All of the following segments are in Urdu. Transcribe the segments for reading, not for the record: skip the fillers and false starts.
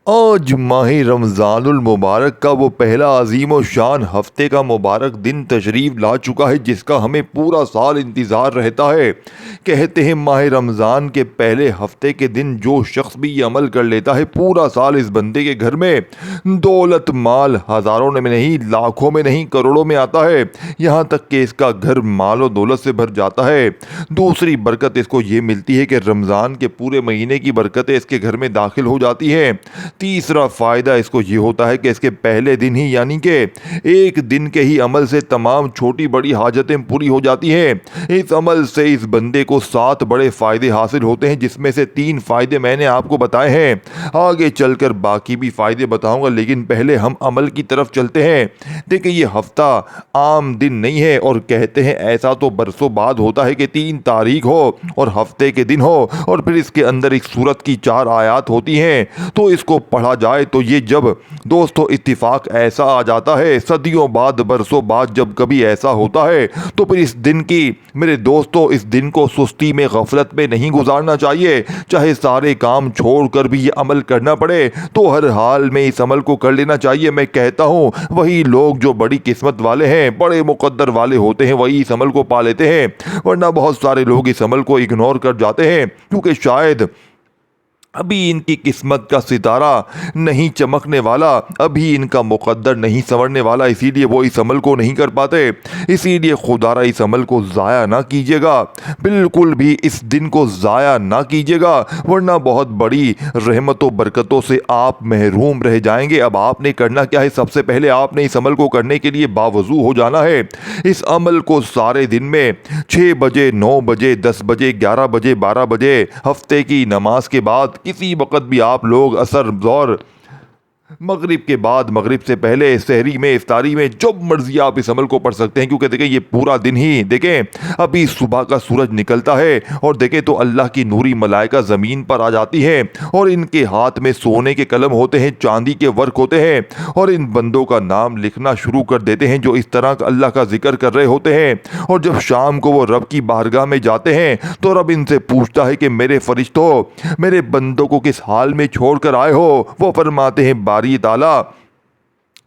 آج ماہ رمضان المبارک کا وہ پہلا عظیم و شان ہفتے کا مبارک دن تشریف لا چکا ہے جس کا ہمیں پورا سال انتظار رہتا ہے۔ کہتے ہیں ماہ رمضان کے پہلے ہفتے کے دن جو شخص بھی یہ عمل کر لیتا ہے پورا سال اس بندے کے گھر میں دولت مال ہزاروں میں نہیں، لاکھوں میں نہیں، کروڑوں میں آتا ہے، یہاں تک کہ اس کا گھر مال و دولت سے بھر جاتا ہے۔ دوسری برکت اس کو یہ ملتی ہے کہ رمضان کے پورے مہینے کی برکتیں اس کے گھر میں داخل ہو جاتی ہیں۔ تیسرا فائدہ اس کو یہ ہوتا ہے کہ اس کے پہلے دن ہی یعنی کہ ایک دن کے ہی عمل سے تمام چھوٹی بڑی حاجتیں پوری ہو جاتی ہیں۔ اس عمل سے اس بندے کو 7 بڑے فائدے حاصل ہوتے ہیں، جس میں سے 3 فائدے میں نے آپ کو بتائے ہیں۔ آگے چل کر باقی بھی فائدے بتاؤں گا، لیکن پہلے ہم عمل کی طرف چلتے ہیں۔ دیکھیں یہ ہفتہ عام دن نہیں ہے، اور کہتے ہیں ایسا تو برسوں بعد ہوتا ہے کہ 3 تاریخ ہو اور ہفتے کے دن ہو اور پھر اس کے اندر ایک سورت کی 4 آیات ہوتی ہیں تو اس کو پڑھا جائے تو یہ جب دوستو اتفاق ایسا آ جاتا ہے، صدیوں بعد برسوں بعد جب کبھی ایسا ہوتا ہے تو پھر اس دن کی میرے دوستو اس دن کو سستی میں غفلت میں نہیں گزارنا چاہیے۔ چاہے سارے کام چھوڑ کر بھی یہ عمل کرنا پڑے تو ہر حال میں اس عمل کو کر لینا چاہیے۔ میں کہتا ہوں وہی لوگ جو بڑی قسمت والے ہیں، بڑے مقدر والے ہوتے ہیں، وہی اس عمل کو پا لیتے ہیں، ورنہ بہت سارے لوگ اس عمل کو اگنور کر جاتے ہیں کیونکہ شاید ابھی ان کی قسمت کا ستارہ نہیں چمکنے والا، ابھی ان کا مقدر نہیں سنورنے والا، اسی لیے وہ اس عمل کو نہیں کر پاتے۔ اسی لیے خدا را اس عمل کو ضائع نہ کیجیے گا، بالکل بھی اس دن کو ضائع نہ کیجیے گا، ورنہ بہت بڑی رحمت و برکتوں سے آپ محروم رہ جائیں گے۔ اب آپ نے کرنا کیا ہے؟ سب سے پہلے آپ نے اس عمل کو کرنے کے لیے باوضو ہو جانا ہے۔ اس عمل کو سارے دن میں 6 بجے، 9 بجے، 10 بجے، 11 بجے، 12 بجے، ہفتے کی نماز کے بعد کسی وقت بھی آپ لوگ عصر، ظہر، مغرب کے بعد، مغرب سے پہلے، سحری میں، افطاری میں، جب مرضی آپ اس عمل کو پڑھ سکتے ہیں، کیونکہ دیکھیں یہ پورا دن ہی دیکھیں ابھی صبح کا سورج نکلتا ہے اور دیکھیں تو اللہ کی نوری ملائکہ زمین پر آ جاتی ہیں اور ان کے ہاتھ میں سونے کے قلم ہوتے ہیں، چاندی کے ورق ہوتے ہیں اور ان بندوں کا نام لکھنا شروع کر دیتے ہیں جو اس طرح اللہ کا ذکر کر رہے ہوتے ہیں۔ اور جب شام کو وہ رب کی بارگاہ میں جاتے ہیں تو رب ان سے پوچھتا ہے کہ میرے فرشتوں، میرے بندوں کو کس حال میں چھوڑ کر آئے ہو؟ وہ فرماتے ہیں باری تعالیٰ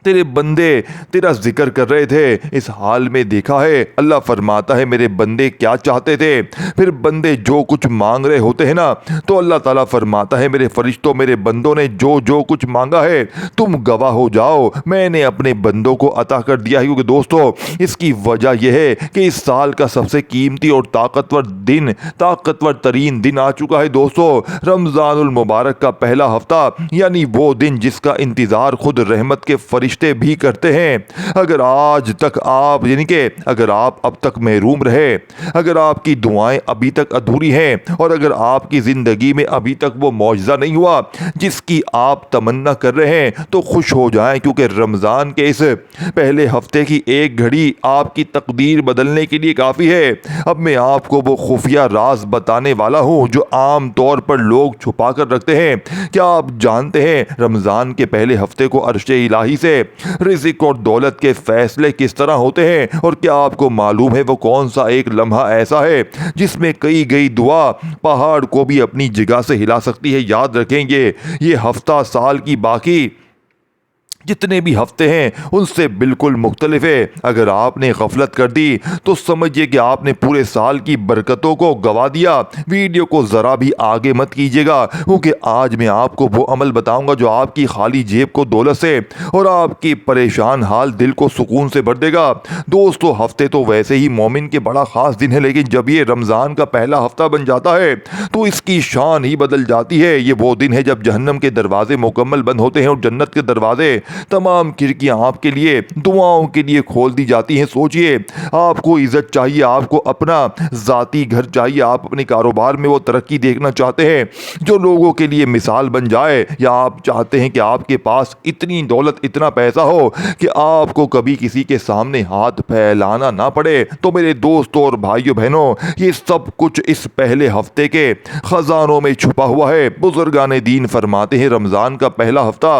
تیرے بندے تیرا ذکر کر رہے تھے، اس حال میں دیکھا ہے۔ اللہ فرماتا ہے میرے بندے کیا چاہتے تھے؟ پھر بندے جو کچھ مانگ رہے ہوتے ہیں نا تو اللہ تعالیٰ فرماتا ہے میرے فرشتوں، میرے بندوں نے جو کچھ مانگا ہے تم گواہ ہو جاؤ، میں نے اپنے بندوں کو عطا کر دیا ہے۔ کیونکہ دوستو اس کی وجہ یہ ہے کہ اس سال کا سب سے قیمتی اور طاقتور ترین دن آ چکا ہے دوستو، رمضان المبارک کا پہلا ہفتہ، یعنی وہ دن جس کا انتظار خود رحمت کے فرشتے بھی کرتے ہیں۔ اگر آج تک آپ اگر آپ اب تک محروم رہے، اگر آپ کی دعائیں ابھی تک ادھوری ہیں اور اگر آپ کی زندگی میں ابھی تک وہ معجزہ نہیں ہوا جس کی آپ تمنا کر رہے ہیں تو خوش ہو جائیں، کیونکہ رمضان کے اس پہلے ہفتے کی ایک گھڑی آپ کی تقدیر بدلنے کے لیے کافی ہے۔ اب میں آپ کو وہ خفیہ راز بتانے والا ہوں جو عام طور پر لوگ چھپا کر رکھتے ہیں۔ کیا آپ جانتے ہیں رمضان کے پہلے ہفتے کو عرش الہی سے رزق اور دولت کے فیصلے کس طرح ہوتے ہیں؟ اور کیا آپ کو معلوم ہے وہ کون سا ایک لمحہ ایسا ہے جس میں کئی گئی دعا پہاڑ کو بھی اپنی جگہ سے ہلا سکتی ہے؟ یاد رکھیں گے یہ ہفتہ سال کی باقی جتنے بھی ہفتے ہیں ان سے بالکل مختلف ہے۔ اگر آپ نے غفلت کر دی تو سمجھیے کہ آپ نے پورے سال کی برکتوں کو گوا دیا۔ ویڈیو کو ذرا بھی آگے مت کیجیے گا، کیونکہ آج میں آپ کو وہ عمل بتاؤں گا جو آپ کی خالی جیب کو دولت سے اور آپ کی پریشان حال دل کو سکون سے بھر دے گا۔ دوستو ہفتے تو ویسے ہی مومن کے بڑا خاص دن ہے، لیکن جب یہ رمضان کا پہلا ہفتہ بن جاتا ہے تو اس کی شان ہی بدل جاتی ہے۔ یہ وہ دن ہے جب جہنم کے دروازے مکمل بند ہوتے ہیں اور جنت کے دروازے، تمام کھڑکیاں آپ کے لیے دعاؤں کے لیے کھول دی جاتی ہیں۔ سوچئے آپ کو عزت چاہیے، آپ کو اپنا ذاتی گھر چاہیے، آپ اپنے کاروبار میں وہ ترقی دیکھنا چاہتے ہیں جو لوگوں کے لیے مثال بن جائے، یا آپ چاہتے ہیں کہ آپ کے پاس اتنی دولت، اتنا پیسہ ہو کہ آپ کو کبھی کسی کے سامنے ہاتھ پھیلانا نہ پڑے، تو میرے دوستوں اور بھائیوں بہنوں یہ سب کچھ اس پہلے ہفتے کے خزانوں میں چھپا ہوا ہے۔ بزرگان دین فرماتے ہیں رمضان کا پہلا ہفتہ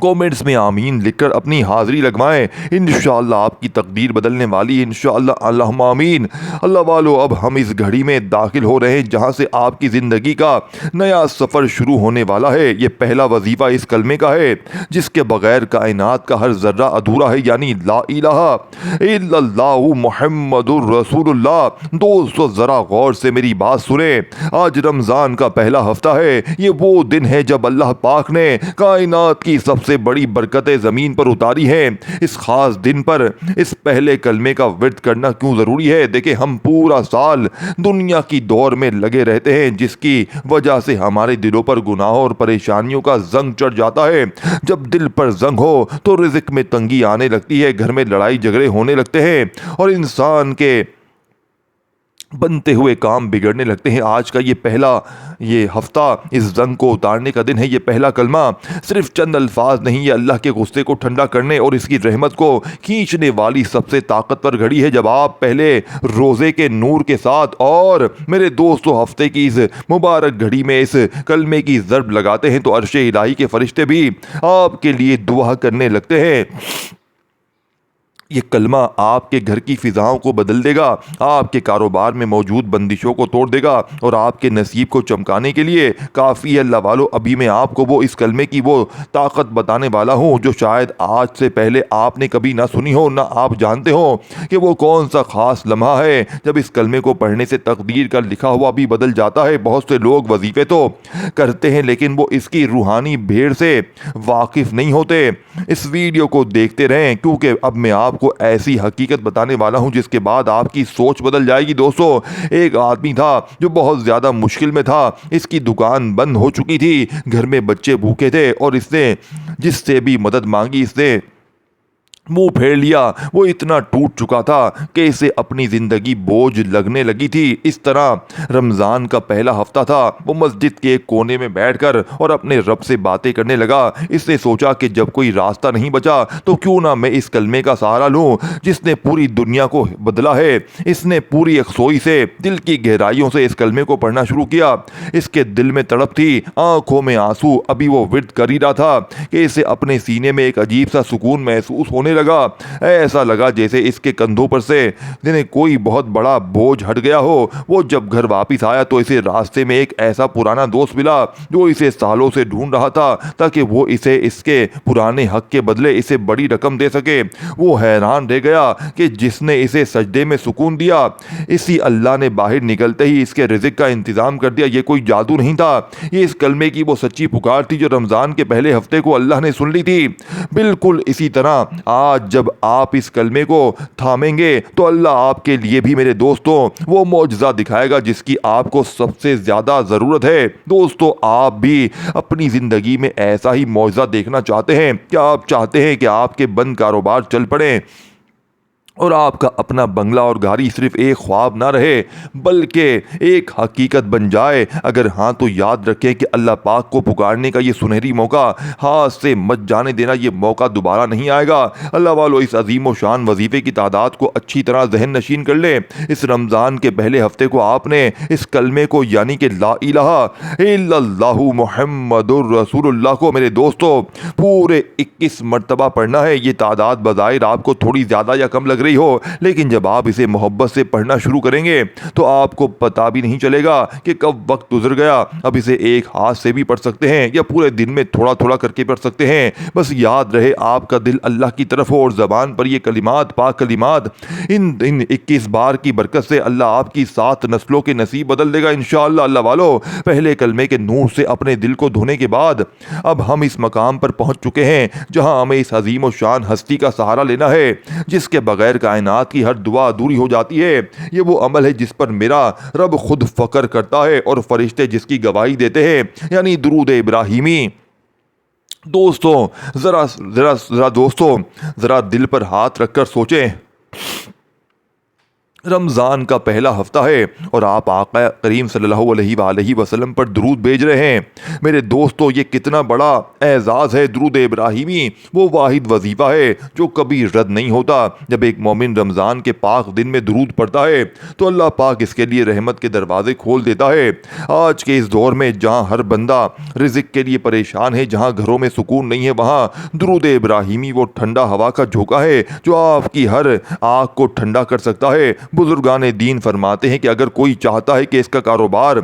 کامنٹس میں آمین لکھ کر اپنی حاضری لگوائیں. انشاءاللہ آپ کی تقدیر بدلنے والی ہے. انشاءاللہ. اللہم آمین. اللہ والو، اب ہم اس گھڑی میں داخل ہو رہے ہیں جہاں سے آپ کی زندگی کا نیا سفر شروع ہونے والا ہے. یہ پہلا وظیفہ اس کلمے کا ہے جس کے بغیر کائنات کا ہر ذرہ ادھورا ہے، یعنی لا الہ الا اللہ محمد الرسول اللہ. دوستو ذرا غور سے میری بات سنیں. آج رمضان کا پہلا ہفتہ ہے. یہ وہ دن ہے جب اللہ پاک نے کائنات کی سب سے بڑی برکتیں زمین پر اتاری ہیں. اس خاص دن پر اس پہلے کلمے کا ورد کرنا کیوں ضروری ہے؟ دیکھیں، ہم پورا سال دنیا کی دور میں لگے رہتے ہیں جس کی وجہ سے ہمارے دلوں پر گناہوں اور پریشانیوں کا زنگ چڑھ جاتا ہے. جب دل پر زنگ ہو تو رزق میں تنگی آنے لگتی ہے، گھر میں لڑائی جھگڑے ہونے لگتے ہیں اور انسان کے بنتے ہوئے کام بگڑنے لگتے ہیں. آج کا یہ ہفتہ اس زنگ کو اتارنے کا دن ہے. یہ پہلا کلمہ صرف چند الفاظ نہیں، یہ اللہ کے غصے کو ٹھنڈا کرنے اور اس کی رحمت کو کھینچنے والی سب سے طاقتور گھڑی ہے. جب آپ پہلے روزے کے نور کے ساتھ اور میرے دوستو ہفتے کی اس مبارک گھڑی میں اس کلمے کی ضرب لگاتے ہیں تو عرش الہی کے فرشتے بھی آپ کے لیے دعا کرنے لگتے ہیں. یہ کلمہ آپ کے گھر کی فضاؤں کو بدل دے گا، آپ کے کاروبار میں موجود بندشوں کو توڑ دے گا اور آپ کے نصیب کو چمکانے کے لیے کافی ہے. اللہ والو، ابھی میں آپ کو وہ اس کلمے کی وہ طاقت بتانے والا ہوں جو شاید آج سے پہلے آپ نے کبھی نہ سنی ہو، نہ آپ جانتے ہو کہ وہ کون سا خاص لمحہ ہے جب اس کلمے کو پڑھنے سے تقدیر کا لکھا ہوا بھی بدل جاتا ہے. بہت سے لوگ وظیفے تو کرتے ہیں لیکن وہ اس کی روحانی بھیڑ سے واقف نہیں ہوتے. اس ویڈیو کو دیکھتے رہیں کیونکہ اب میں آپ کو ایسی حقیقت بتانے والا ہوں جس کے بعد آپ کی سوچ بدل جائے گی. دوستو، ایک آدمی تھا جو بہت زیادہ مشکل میں تھا. اس کی دکان بند ہو چکی تھی، گھر میں بچے بھوکے تھے اور اس نے جس سے بھی مدد مانگی اس نے منہ پھیر لیا. وہ اتنا ٹوٹ چکا تھا کہ اسے اپنی زندگی بوجھ لگنے لگی تھی. اس طرح رمضان کا پہلا ہفتہ تھا. وہ مسجد کے ایک کونے میں بیٹھ کر اور اپنے رب سے باتیں کرنے لگا. اس نے سوچا کہ جب کوئی راستہ نہیں بچا تو کیوں نہ میں اس کلمے کا سہارا لوں جس نے پوری دنیا کو بدلا ہے. اس نے پوری یکسوئی سے دل کی گہرائیوں سے اس کلمے کو پڑھنا شروع کیا. اس کے دل میں تڑپ تھی، آنکھوں میں آنسو. ابھی وہ ورد کر ہی رہا تھا کہ اسے اپنے سینے میں ایک عجیب سا سکون محسوس ہونے لگا. ایسا لگا جیسے اس کے کندھوں پر سے جنہیں کوئی بہت بڑا بوجھ ہٹ گیا ہو. وہ جب گھر واپس آیا تو اسے راستے میں ایک ایسا پرانا دوست ملا جو اسے سالوں سے ڈھونڈ رہا تھا تاکہ وہ اسے اس کے پرانے حق کے بدلے اسے بڑی رقم دے سکے. وہ حیران رہ گیا کہ جس نے اسے سجدے میں سکون دیا، اسی اللہ نے باہر نکلتے ہی اس کے رزق کا انتظام کر دیا. یہ کوئی جادو نہیں تھا، یہ اس کلمے کی وہ سچی پکار تھی جو رمضان کے پہلے ہفتے کو اللہ نے سن لی تھی. بالکل اسی طرح آج جب آپ اس کلمے کو تھامیں گے تو اللہ آپ کے لیے بھی میرے دوستوں وہ معجزہ دکھائے گا جس کی آپ کو سب سے زیادہ ضرورت ہے. دوستو، آپ بھی اپنی زندگی میں ایسا ہی معجزہ دیکھنا چاہتے ہیں؟ کیا آپ چاہتے ہیں کہ آپ کے بند کاروبار چل پڑیں اور آپ کا اپنا بنگلہ اور گاڑی صرف ایک خواب نہ رہے بلکہ ایک حقیقت بن جائے؟ اگر ہاں تو یاد رکھیں کہ اللہ پاک کو پکارنے کا یہ سنہری موقع ہاتھ سے مت جانے دینا. یہ موقع دوبارہ نہیں آئے گا. اللہ والو، اس عظیم و شان وظیفے کی تعداد کو اچھی طرح ذہن نشین کر لیں. اس رمضان کے پہلے ہفتے کو آپ نے اس کلمے کو یعنی کہ لا الہ الا اللہ محمد الرسول اللہ کو میرے دوستو پورے 21 مرتبہ پڑھنا ہے. یہ تعداد بظاہر آپ کو تھوڑی زیادہ یا کم لگ رہی ہو لیکن جب آپ اسے محبت سے پڑھنا شروع کریں گے تو آپ کو پتہ بھی نہیں چلے گا کہ کب وقت گزر گیا. اب اسے ایک ہاتھ سے بھی پڑھ سکتے ہیں یا پورے دن میں تھوڑا تھوڑا کر کے پڑھ سکتے ہیں. بس یاد رہے آپ کا دل اللہ کی طرف ہو اور زبان پر یہ کلمات پاک کلمات. ان 21 بار کی برکت سے اللہ آپ کی 7 نسلوں کے نصیب بدل دے گا انشاءاللہ. اللہ والو، پہلے کلمے کے نور سے اپنے دل کو دھونے کے بعد اب ہم اس مقام پر پہنچ چکے ہیں جہاں ہمیں اس عظیم و شان ہستی کا سہارا لینا ہے جس کے بغیر کائنات کی ہر دعا ادھوری ہو جاتی ہے. یہ وہ عمل ہے جس پر میرا رب خود فخر کرتا ہے اور فرشتے جس کی گواہی دیتے ہیں، یعنی درود ابراہیمی. دوستوں ذرا دل پر ہاتھ رکھ کر سوچیں رمضان کا پہلا ہفتہ ہے اور آپ آقا کریم صلی اللہ علیہ وآلہ وسلم پر درود بھیج رہے ہیں۔ میرے دوستو، یہ کتنا بڑا اعزاز ہے۔ درود ابراہیمی وہ واحد وظیفہ ہے جو کبھی رد نہیں ہوتا۔ جب ایک مومن رمضان کے پاک دن میں درود پڑھتا ہے تو اللہ پاک اس کے لیے رحمت کے دروازے کھول دیتا ہے۔ آج کے اس دور میں جہاں ہر بندہ رزق کے لیے پریشان ہے، جہاں گھروں میں سکون نہیں ہے، وہاں درود ابراہیمی وہ ٹھنڈا ہوا کا جھونکا ہے جو آپ کی ہر آگ کو ٹھنڈا کر سکتا ہے۔ بزرگان دین فرماتے ہیں کہ اگر کوئی چاہتا ہے کہ اس کا کاروبار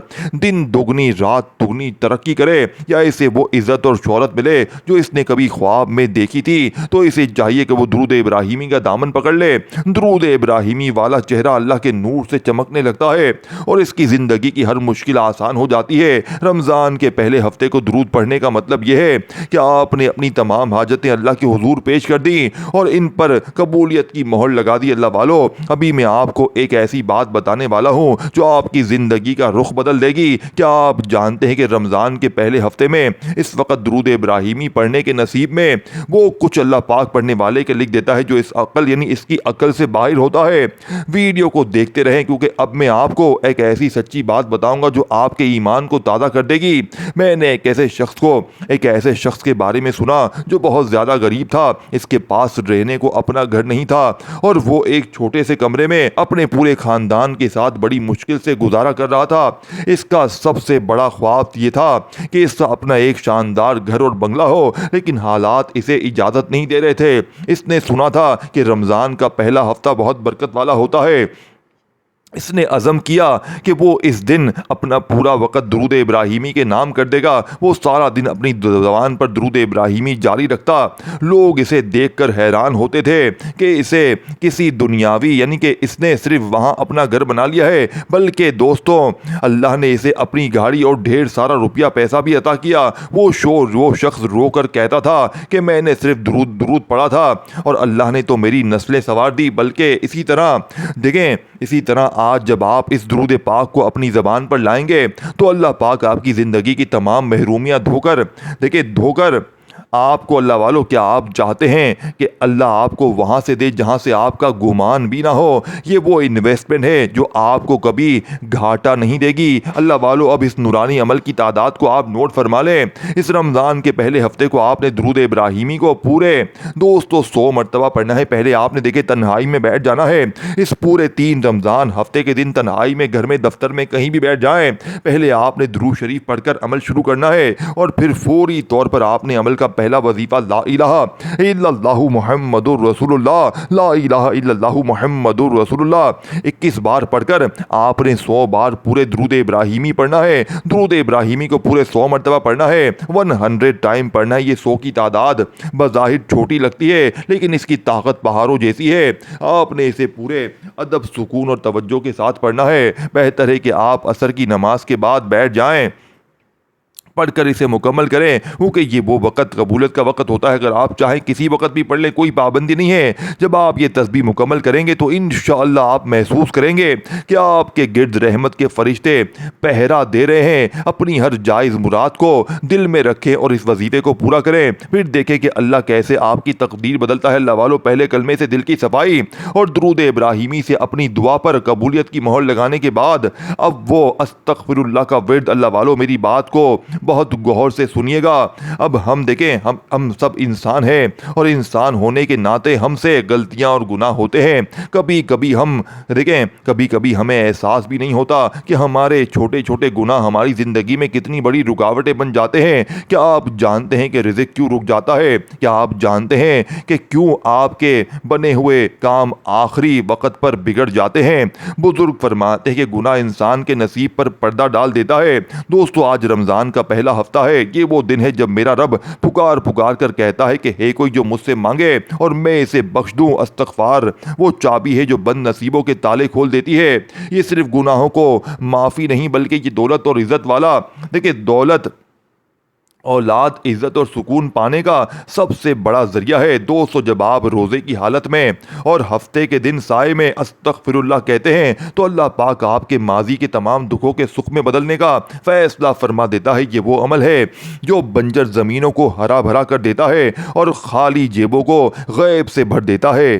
دن دگنی رات دگنی ترقی کرے یا اسے وہ عزت اور شہرت ملے جو اس نے کبھی خواب میں دیکھی تھی، تو اسے چاہیے کہ وہ درود ابراہیمی کا دامن پکڑ لے۔ درود ابراہیمی والا چہرہ اللہ کے نور سے چمکنے لگتا ہے اور اس کی زندگی کی ہر مشکل آسان ہو جاتی ہے۔ رمضان کے پہلے ہفتے کو درود پڑھنے کا مطلب یہ ہے کہ آپ نے اپنی تمام حاجتیں اللہ کے حضور پیش کر دی اور ان پر قبولیت کی مہر لگا دی۔ اللہ والو، ابھی میں آپ کو ایک ایسی بات بتانے والا ہوں جو آپ کی زندگی کا رخ بدل دے گی۔ کیا آپ جانتے ہیں کہ رمضان کے پہلے ہفتے میں اس وقت درود ابراہیمی پڑھنے کے نصیب میں وہ کچھ اللہ پاک پڑھنے والے کے لکھ دیتا ہے جو اس عقل یعنی اس کی عقل سے باہر ہوتا ہے۔ ویڈیو کو دیکھتے رہیں کیونکہ اب میں آپ کو ایک ایسی سچی بات بتاؤں گا جو آپ کے ایمان کو تازہ کر دے گی۔ میں نے ایک ایسے شخص کے بارے میں سنا جو بہت زیادہ غریب تھا۔ اس کے پاس رہنے کو اپنا گھر نہیں تھا اور وہ ایک چھوٹے سے کمرے میں اپنے پورے خاندان کے ساتھ بڑی مشکل سے گزارا کر رہا تھا۔ اس کا سب سے بڑا خواب یہ تھا کہ اس کا اپنا ایک شاندار گھر اور بنگلہ ہو، لیکن حالات اسے اجازت نہیں دے رہے تھے۔ اس نے سنا تھا کہ رمضان کا پہلا ہفتہ بہت برکت والا ہوتا ہے۔ اس نے عزم کیا کہ وہ اس دن اپنا پورا وقت درود ابراہیمی کے نام کر دے گا۔ وہ سارا دن اپنی زبان پر درود ابراہیمی جاری رکھتا۔ لوگ اسے دیکھ کر حیران ہوتے تھے کہ اسے کسی دنیاوی یعنی کہ اس نے صرف وہاں اپنا گھر بنا لیا ہے، بلکہ دوستوں اللہ نے اسے اپنی گاڑی اور ڈھیر سارا روپیہ پیسہ بھی عطا کیا۔ وہ شخص رو کر کہتا تھا کہ میں نے صرف درود پڑھا تھا اور اللہ نے تو میری نسلیں سنوار دی۔ بلکہ اسی طرح آج جب آپ اس درود پاک کو اپنی زبان پر لائیں گے تو اللہ پاک آپ کی زندگی کی تمام محرومیاں دھو کر آپ کو، اللہ والو، کیا آپ چاہتے ہیں کہ اللہ آپ کو وہاں سے دے جہاں سے آپ کا گمان بھی نہ ہو؟ یہ وہ انویسٹمنٹ ہے جو آپ کو کبھی گھاٹا نہیں دے گی۔ اللہ والو، اب اس نورانی عمل کی تعداد کو آپ نوٹ فرما لیں۔ اس رمضان کے پہلے ہفتے کو آپ نے درود ابراہیمی کو پورے 100 مرتبہ پڑھنا ہے۔ پہلے آپ نے تنہائی میں بیٹھ جانا ہے۔ اس پورے 3 رمضان ہفتے کے دن تنہائی میں، گھر میں، دفتر میں، کہیں بھی بیٹھ جائیں، پہلے آپ نے درود شریف پڑھ کر عمل شروع کرنا ہے اور پھر فوری طور پر آپ نے عمل کا پہلا وظیفہ لا الہ الا اللہ محمد الرسول اللہ، لا الہ الا اللہ محمد الرسول اللہ 21 بار پڑھ کر آپ نے 100 بار پورے درود ابراہیمی پڑھنا ہے۔ درود ابراہیمی کو پورے 100 مرتبہ پڑھنا ہے، 100 ٹائم پڑھنا ہے۔ یہ 100 کی تعداد بظاہر چھوٹی لگتی ہے لیکن اس کی طاقت پہاڑوں جیسی ہے۔ آپ نے اسے پورے ادب، سکون اور توجہ کے ساتھ پڑھنا ہے۔ بہتر ہے کہ آپ عصر کی نماز کے بعد بیٹھ جائیں، پڑھ کر اسے مکمل کریں، کیونکہ یہ وہ وقت قبولیت کا وقت ہوتا ہے۔ اگر آپ چاہیں کسی وقت بھی پڑھ لیں، کوئی پابندی نہیں ہے۔ جب آپ یہ تسبیح مکمل کریں گے تو انشاءاللہ آپ محسوس کریں گے کہ آپ کے گرد رحمت کے فرشتے پہرا دے رہے ہیں۔ اپنی ہر جائز مراد کو دل میں رکھیں اور اس وظیفے کو پورا کریں، پھر دیکھیں کہ اللہ کیسے آپ کی تقدیر بدلتا ہے۔ اللہ والو، پہلے کلمے سے دل کی صفائی اور درود ابراہیمی سے اپنی دعا پر قبولیت کی مہر لگانے کے بعد اب وہ استغفر اللہ کا ورد، اللہ والو میری بات کو بہت غور سے سنیے گا۔ اب ہم سب انسان ہیں اور انسان ہونے کے ناطے ہم سے غلطیاں اور گناہ ہوتے ہیں۔ کبھی کبھی ہمیں احساس بھی نہیں ہوتا کہ ہمارے چھوٹے چھوٹے گناہ ہماری زندگی میں کتنی بڑی رکاوٹیں بن جاتے ہیں۔ کیا آپ جانتے ہیں کہ رزق کیوں رک جاتا ہے؟ کیا آپ جانتے ہیں کہ کیوں آپ کے بنے ہوئے کام آخری وقت پر بگڑ جاتے ہیں؟ بزرگ فرماتے ہیں کہ گناہ انسان کے نصیب پر پردہ ڈال دیتا ہے۔ دوستو، آج رمضان کا پہلا ہفتہ ہے۔ یہ وہ دن ہے جب میرا رب پکار کر کہتا ہے کہ ہے کوئی جو مجھ سے مانگے اور میں اسے بخش دوں۔ استغفار وہ چابی ہے جو بد نصیبوں کے تالے کھول دیتی ہے۔ یہ صرف گناہوں کو معافی نہیں بلکہ یہ دولت اور عزت والا دولت، اولاد، عزت اور سکون پانے کا سب سے بڑا ذریعہ ہے۔ دوستو، جب آپ روزے کی حالت میں اور ہفتے کے دن سائے میں استغفر اللہ کہتے ہیں تو اللہ پاک آپ کے ماضی کے تمام دکھوں کے سکھ میں بدلنے کا فیصلہ فرما دیتا ہے۔ یہ وہ عمل ہے جو بنجر زمینوں کو ہرا بھرا کر دیتا ہے اور خالی جیبوں کو غیب سے بھر دیتا ہے۔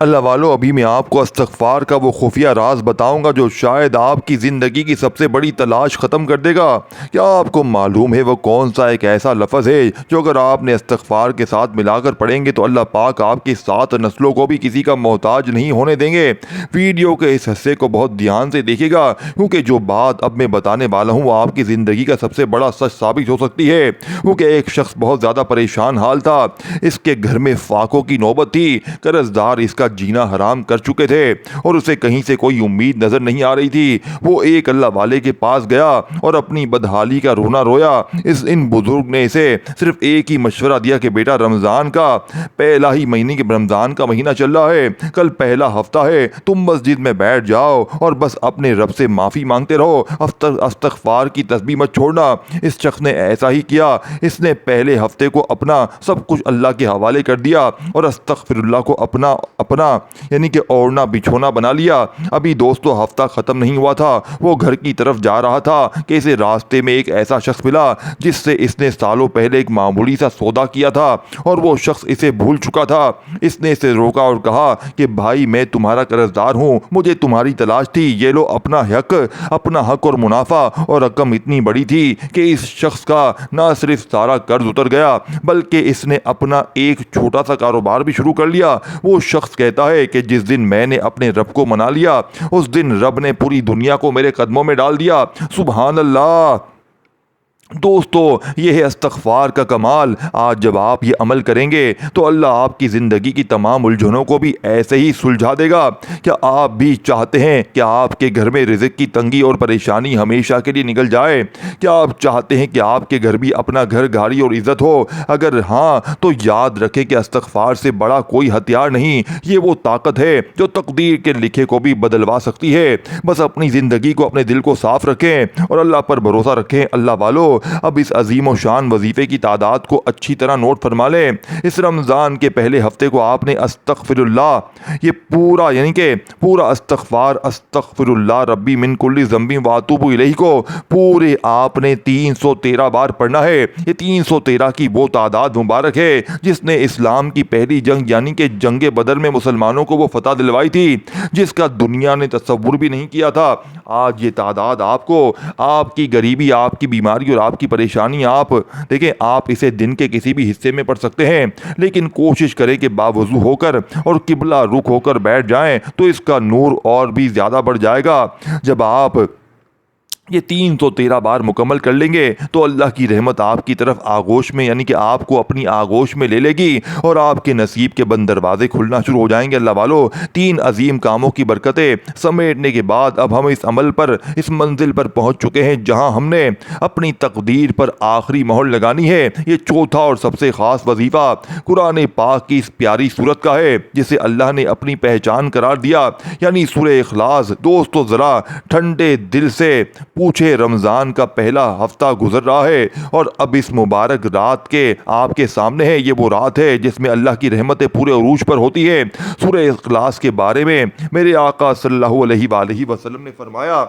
اللہ والو، ابھی میں آپ کو استغفار کا وہ خفیہ راز بتاؤں گا جو شاید آپ کی زندگی کی سب سے بڑی تلاش ختم کر دے گا۔ کیا آپ کو معلوم ہے وہ کون سا ایک ایسا لفظ ہے جو اگر آپ نے استغفار کے ساتھ ملا کر پڑھیں گے تو اللہ پاک آپ کی 7 نسلوں کو بھی کسی کا محتاج نہیں ہونے دیں گے؟ ویڈیو کے اس حصے کو بہت دھیان سے دیکھیے گا، کیونکہ جو بات اب میں بتانے والا ہوں وہ آپ کی زندگی کا سب سے بڑا سچ ثابت ہو سکتی ہے۔ کیونکہ ایک شخص بہت زیادہ پریشان حال تھا، اس کے گھر میں فاقوں کی نوبت تھی، قرض دار اس کا جینا حرام کر چکے تھے اور اسے کہیں سے کوئی امید نظر نہیں آ رہی تھی۔ وہ ایک اللہ والے کے پاس گیا اور اپنی بدحالی کا رونا رویا۔ ان بزرگ نے اسے صرف ایک ہی مشورہ دیا کہ بیٹا، رمضان کا مہینہ چل رہا ہے، کل پہلا ہفتہ ہے، تم مسجد میں بیٹھ جاؤ اور بس اپنے رب سے معافی مانگتے رہو، استغفار کی تسبیح مت چھوڑنا۔ اس شخص نے ایسا ہی کیا۔ اس نے پہلے ہفتے کو اپنا سب کچھ اللہ کے حوالے کر دیا اور استغفر اللہ کو اپنا یعنی کہ اوڑھنا بچھونا بنا لیا۔ ابھی دوستو ہفتہ ختم نہیں ہوا تھا، وہ گھر کی طرف جا رہا تھا کہ اسے راستے میں ایک ایسا شخص ملا جس سے اس نے سالوں پہلے ایک معمولی سا سودا کیا تھا اور وہ شخص اسے بھول چکا تھا۔ اس نے اسے روکا اور کہا کہ بھائی، میں تمہارا قرض دار ہوں، مجھے تمہاری تلاش تھی، یہ لو اپنا حق اور منافع۔ اور رقم اتنی بڑی تھی کہ اس شخص کا نہ صرف سارا قرض اتر گیا بلکہ اس نے اپنا ایک چھوٹا سا کاروبار بھی شروع کر لیا۔ وہ شخص کہتا ہے کہ جس دن میں نے اپنے رب کو منا لیا اس دن رب نے پوری دنیا کو میرے قدموں میں ڈال دیا۔ سبحان اللہ۔ دوستو، یہ ہے استغفار کا کمال۔ آج جب آپ یہ عمل کریں گے تو اللہ آپ کی زندگی کی تمام الجھنوں کو بھی ایسے ہی سلجھا دے گا۔ کیا آپ بھی چاہتے ہیں کہ آپ کے گھر میں رزق کی تنگی اور پریشانی ہمیشہ کے لیے نکل جائے؟ کیا آپ چاہتے ہیں کہ آپ کے گھر بھی اپنا گھر، گاڑی اور عزت ہو؟ اگر ہاں تو یاد رکھیں کہ استغفار سے بڑا کوئی ہتھیار نہیں، یہ وہ طاقت ہے جو تقدیر کے لکھے کو بھی بدلوا سکتی ہے۔ بس اپنی زندگی کو، اپنے دل کو صاف رکھیں اور اللہ پر بھروسہ رکھیں۔ اللہ والو، اب اس عظیم و شان وظیفے کی تعداد کو اچھی طرح نوٹ فرما لیں۔ اس رمضان کے پہلے ہفتے کو آپ نے استغفر اللہ، یہ پورا یعنی کہ پورا استغفر اللہ ربی من کل ذنب واتوب الیہ کو پورے آپ نے 313 بار پڑھنا ہے۔ یہ 313 کی وہ تعداد مبارک ہے جس نے اسلام کی پہلی جنگ یعنی کہ جنگ بدر میں مسلمانوں کو وہ فتح دلوائی تھی جس کا دنیا نے تصور بھی نہیں کیا تھا۔ آج یہ تعداد آپ کو، آپ کی غریبی، آپ کی بیماری اور آپ کی پریشانی، آپ دیکھیں، آپ اسے دن کے کسی بھی حصے میں پڑھ سکتے ہیں، لیکن کوشش کریں کہ باوضو ہو کر اور قبلہ رخ ہو کر بیٹھ جائیں تو اس کا نور اور بھی زیادہ بڑھ جائے گا۔ جب آپ یہ 313 بار مکمل کر لیں گے تو اللہ کی رحمت آپ کی طرف آغوش میں یعنی کہ آپ کو اپنی آغوش میں لے لے گی اور آپ کے نصیب کے بند دروازے کھلنا شروع ہو جائیں گے۔ اللہ والو، 3 عظیم کاموں کی برکتیں سمیٹنے کے بعد اب ہم اس عمل پر، اس منزل پر پہنچ چکے ہیں جہاں ہم نے اپنی تقدیر پر آخری مہر لگانی ہے۔ یہ چوتھا اور سب سے خاص وظیفہ قرآن پاک کی اس پیاری سورت کا ہے جسے اللہ نے اپنی پہچان قرار دیا، یعنی سورہ اخلاص۔ دوستو، ذرا ٹھنڈے دل سے پوچھے، رمضان کا پہلا ہفتہ گزر رہا ہے اور اب اس مبارک رات کے آپ کے سامنے ہے۔ یہ وہ رات ہے جس میں اللہ کی رحمتیں پورے عروج پر ہوتی ہے۔ سورہ اخلاص کے بارے میں میرے آقا صلی اللہ علیہ وآلہ وسلم نے فرمایا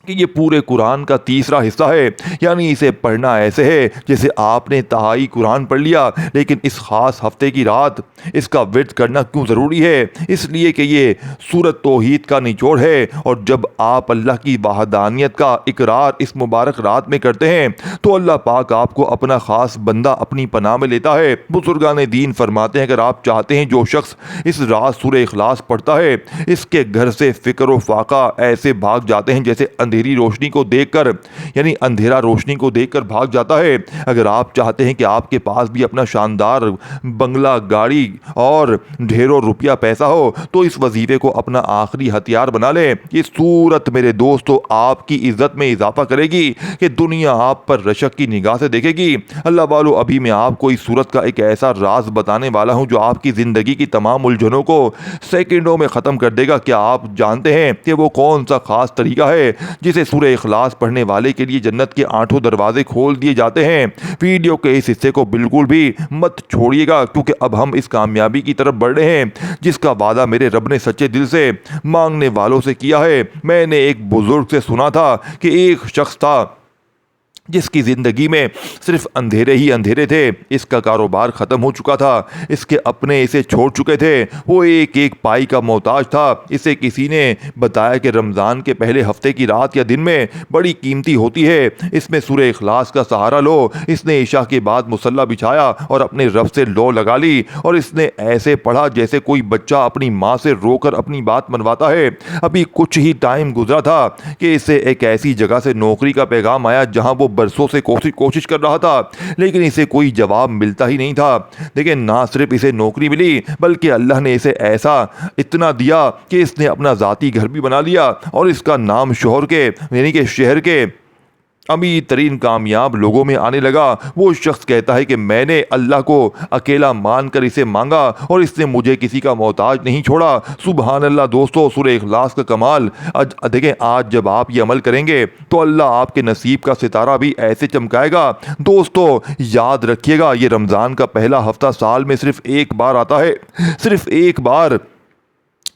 کہ یہ پورے قرآن کا تیسرا حصہ ہے، یعنی اسے پڑھنا ایسے ہے جیسے آپ نے تہائی قرآن پڑھ لیا۔ لیکن اس خاص ہفتے کی رات اس کا ورد کرنا کیوں ضروری ہے؟ اس لیے کہ یہ سورت توحید کا نچوڑ ہے، اور جب آپ اللہ کی وحدانیت کا اقرار اس مبارک رات میں کرتے ہیں تو اللہ پاک آپ کو اپنا خاص بندہ اپنی پناہ میں لیتا ہے۔ بزرگان دین فرماتے ہیں، اگر آپ چاہتے ہیں جو شخص اس رات سورہ اخلاص پڑھتا ہے اس کے گھر سے فکر و فاقہ ایسے بھاگ جاتے ہیں جیسے اندھیری روشنی کو دیکھ کر، یعنی اندھیرا روشنی کو دیکھ کر بھاگ جاتا ہے۔ اگر آپ چاہتے ہیں کہ آپ کے پاس بھی اپنا شاندار بنگلہ، گاڑی اور ڈھیروں روپیہ پیسہ ہو تو اس وظیفے کو اپنا آخری ہتھیار بنا لیں۔ یہ سورت میرے دوستو آپ کی عزت میں اضافہ کرے گی کہ دنیا آپ پر رشک کی نگاہ سے دیکھے گی۔ اللہ والو، ابھی میں آپ کو اس سورت کا ایک ایسا راز بتانے والا ہوں جو آپ کی زندگی کی تمام الجھنوں کو سیکنڈوں میں ختم کر دے گا۔ کیا آپ جانتے ہیں کہ وہ کون سا خاص طریقہ ہے جسے سورہ اخلاص پڑھنے والے کے لیے جنت کے 8 دروازے کھول دیے جاتے ہیں؟ ویڈیو کے اس حصے کو بالکل بھی مت چھوڑیے گا، کیونکہ اب ہم اس کامیابی کی طرف بڑھ رہے ہیں جس کا وعدہ میرے رب نے سچے دل سے مانگنے والوں سے کیا ہے۔ میں نے ایک بزرگ سے سنا تھا کہ ایک شخص تھا جس کی زندگی میں صرف اندھیرے ہی اندھیرے تھے، اس کا کاروبار ختم ہو چکا تھا، اس کے اپنے اسے چھوڑ چکے تھے، وہ ایک ایک پائی کا محتاج تھا۔ اسے کسی نے بتایا کہ رمضان کے پہلے ہفتے کی رات یا دن میں بڑی قیمتی ہوتی ہے، اس میں سورہ اخلاص کا سہارا لو۔ اس نے عشاء کے بعد مصلی بچھایا اور اپنے رب سے لو لگا لی، اور اس نے ایسے پڑھا جیسے کوئی بچہ اپنی ماں سے رو کر اپنی بات منواتا ہے۔ ابھی کچھ ہی ٹائم گزرا تھا کہ اسے ایک ایسی جگہ سے نوکری کا پیغام آیا جہاں وہ برسوں سے کوشش کر رہا تھا، لیکن اسے کوئی جواب ملتا ہی نہیں تھا۔ لیکن نہ صرف اسے نوکری ملی، بلکہ اللہ نے اسے ایسا اتنا دیا کہ اس نے اپنا ذاتی گھر بھی بنا لیا، اور اس کا نام شوہر کے یعنی کہ شہر کے امیر ترین کامیاب لوگوں میں آنے لگا۔ وہ شخص کہتا ہے کہ میں نے اللہ کو اکیلا مان کر اسے مانگا اور اس نے مجھے کسی کا محتاج نہیں چھوڑا۔ سبحان اللہ دوستو، سورہ اخلاص کا کمال دیکھیں، آج جب آپ یہ عمل کریں گے تو اللہ آپ کے نصیب کا ستارہ بھی ایسے چمکائے گا۔ دوستو یاد رکھیے گا، یہ رمضان کا پہلا ہفتہ سال میں صرف ایک بار آتا ہے، صرف ایک بار۔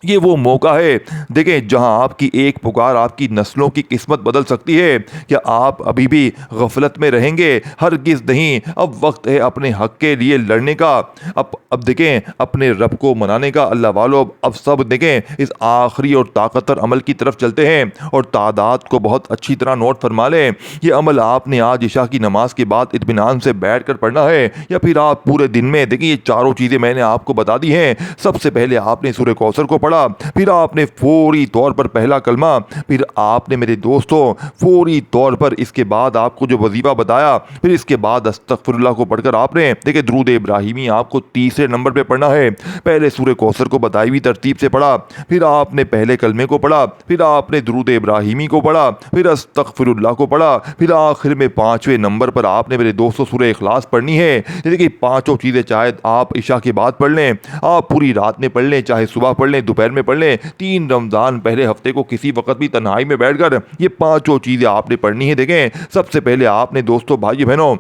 یہ وہ موقع ہے دیکھیں جہاں آپ کی ایک پکار آپ کی نسلوں کی قسمت بدل سکتی ہے۔ کیا آپ ابھی بھی غفلت میں رہیں گے؟ ہرگز نہیں، اب وقت ہے اپنے حق کے لیے لڑنے کا، اب دیکھیں اپنے رب کو منانے کا۔ اللہ والو اب سب دیکھیں اس آخری اور طاقتور عمل کی طرف چلتے ہیں، اور تعداد کو بہت اچھی طرح نوٹ فرما لیں۔ یہ عمل آپ نے آج عشاء کی نماز کے بعد اطمینان سے بیٹھ کر پڑھنا ہے، یا پھر آپ پورے دن میں دیکھیں یہ چاروں چیزیں میں نے آپ کو بتا دی ہیں۔ سب سے پہلے آپ نے سورہ کوثر کو پڑھا، پھر آپ نے فوری طور پر پہلا کلمہ، پھر آپ نے میرے دوستوں فوری طور پر اس کے بعد آپ کو جو وظیفہ بتایا، پھر اس کے بعد استغفر اللہ کو پڑھ کر آپ نے دیکھیں درود ابراہیمی آپ کو تیسرے نمبر پہ پڑھنا ہے۔ پہلے سورہ کوثر کو بتائی ہوئی ترتیب سے پڑھا، پھر آپ نے پہلے کلمے کو پڑھا، پھر آپ نے درود ابراہیمی کو پڑھا، پھر استغفر اللہ کو پڑھا، پھر آخر میں 5ویں نمبر پر آپ نے میرے دوستوں سورہ اخلاص پڑھنی ہے۔ دیکھیں پانچوں چیزیں چاہے آپ عشاء کے بعد پڑھ لیں، آپ پوری رات میں پڑھ لیں، چاہے صبح پڑھ لیں، دوپہر میں پڑھ لیں، 3 رمضان پہلے ہفتے کو کسی وقت بھی تنہائی میں بیٹھ کر یہ پانچوں چیزیں آپ نے پڑھنی ہے۔ دیکھیں سب سے پہلے آپ نے دوستوں بھائیو بہنوں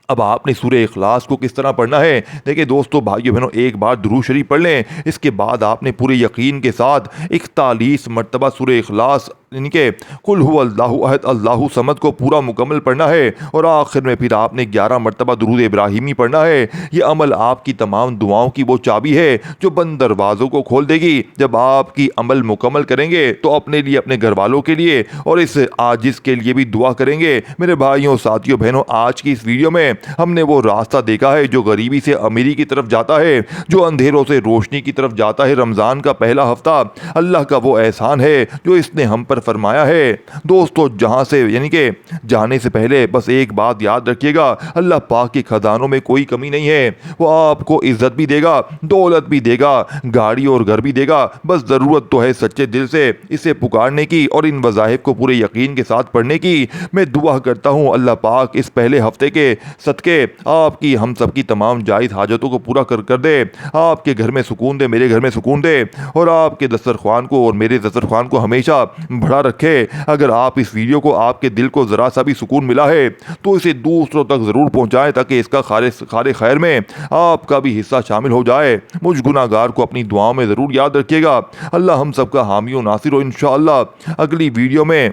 اب آپ نے سورہ اخلاص کو کس طرح پڑھنا ہے۔ دیکھیں دوستو بھائیو بہنوں ایک بار درود شریف پڑھ لیں، اس کے بعد آپ نے پورے یقین کے ساتھ 41 مرتبہ سورہ اخلاص یعنی کہ قل هو اللہ احد اللہ صمد کو پورا مکمل پڑھنا ہے، اور آخر میں پھر آپ نے 11 مرتبہ درود ابراہیمی پڑھنا ہے۔ یہ عمل آپ کی تمام دعاؤں کی وہ چابی ہے جو بند دروازوں کو کھول دے گی۔ جب آپ کی عمل مکمل کریں گے تو اپنے لیے، اپنے گھر والوں کے لیے اور اس عاجز کے لیے بھی دعا کریں گے۔ میرے بھائیوں ساتھیوں بہنوں، آج کی اس ویڈیو میں ہم نے وہ راستہ دیکھا ہے جو غریبی سے امیری کی طرف جاتا ہے، جو اندھیروں سے روشنی کی طرف جاتا ہے۔ رمضان کا پہلا ہفتہ اللہ کا وہ احسان ہے جو اس نے ہم پر فرمایا ہے۔ دوستو جہاں سے یعنی کہ جانے سے پہلے بس ایک بات یاد رکھیے گا، اللہ پاک کے خزانوں میں کوئی کمی نہیں ہے۔ وہ آپ کو عزت بھی دے گا، دولت بھی دے گا، گاڑی اور گھر بھی دے گا، بس ضرورت تو ہے سچے دل سے اسے پکارنے کی اور ان وظائف کو پورے یقین کے ساتھ پڑھنے کی۔ میں دعا کرتا ہوں اللہ پاک اس پہلے ہفتے کے صدقے آپ کی ہم سب کی تمام جائز حاجتوں کو پورا کر دے، آپ کے گھر میں سکون دے، میرے گھر میں سکون دے، اور آپ کے دسترخوان کو اور میرے دسترخوان کو ہمیشہ بڑھا رکھے۔ اگر آپ اس ویڈیو کو آپ کے دل کو ذرا سا بھی سکون ملا ہے تو اسے دوسروں تک ضرور پہنچائیں تاکہ اس کا خیر خیر میں آپ کا بھی حصہ شامل ہو جائے۔ مجھ گناہ گار کو اپنی دعاؤں میں ضرور یاد رکھیے گا۔ اللہ ہم سب کا حامی و ناصر ہو۔ انشاءاللہ اگلی ویڈیو میں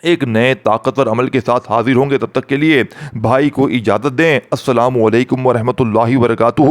ایک نئے طاقتور عمل کے ساتھ حاضر ہوں گے، تب تک کے لیے بھائی کو اجازت دیں۔ السلام علیکم ورحمۃ اللہ وبرکاتہ۔